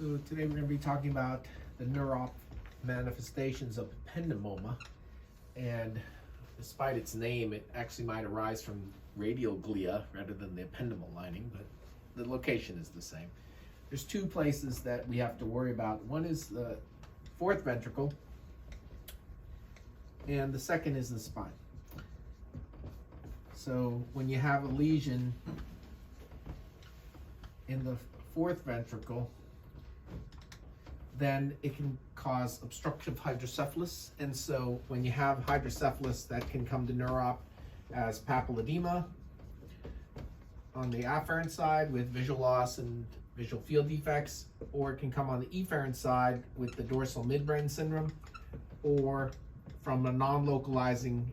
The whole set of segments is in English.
So today we're going to be talking about the neuro manifestations of ependymoma, and despite its name, it actually might arise from radial glia rather than the ependymal lining, but the location is the same. There's two places that we have to worry about. One is the fourth ventricle, and the second is the spine. So when you have a lesion in the fourth ventricle, then it can cause obstructive hydrocephalus. And so when you have hydrocephalus, that can come to neuro as papilledema on the afferent side with visual loss and visual field defects, or it can come on the efferent side with the dorsal midbrain syndrome, or from a non-localizing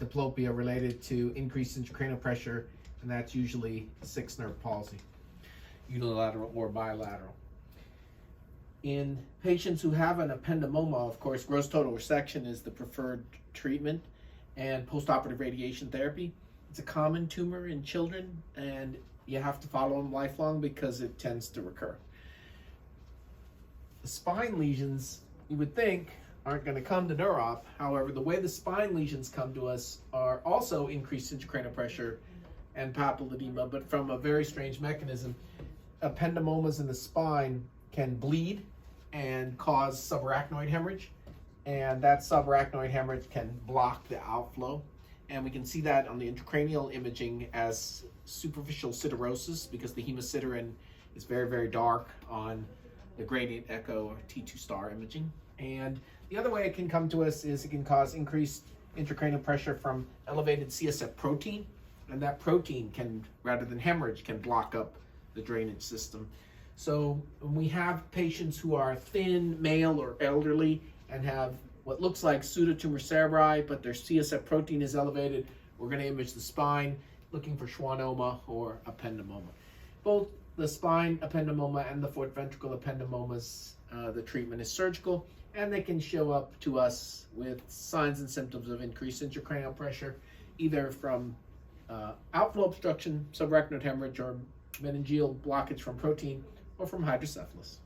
diplopia related to increased intracranial pressure, and that's usually 6 nerve palsy, unilateral or bilateral. In patients who have an ependymoma, of course, gross total resection is the preferred treatment, and postoperative radiation therapy. It's a common tumor in children, and you have to follow them lifelong because it tends to recur. The spine lesions, you would think, aren't going to come to neuro. However, the way the spine lesions come to us are also increased intracranial pressure and papilledema, but from a very strange mechanism. Ependymomas in the spine can bleed and cause subarachnoid hemorrhage, and that subarachnoid hemorrhage can block the outflow, and we can see that on the intracranial imaging as superficial siderosis because the hemosiderin is very, very dark on the gradient echo or T2 star imaging. And the other way it can come to us is it can cause increased intracranial pressure from elevated CSF protein, and that protein can, rather than hemorrhage, can block up the drainage system. So when we have patients who are thin, male, or elderly and have what looks like pseudotumor cerebri, but their CSF protein is elevated, we're going to image the spine looking for schwannoma or ependymoma. Both the spine ependymoma and the fourth ventricle ependymomas, the treatment is surgical, and they can show up to us with signs and symptoms of increased intracranial pressure, either from outflow obstruction, subarachnoid hemorrhage, or meningeal blockage from protein, or from hydrocephalus.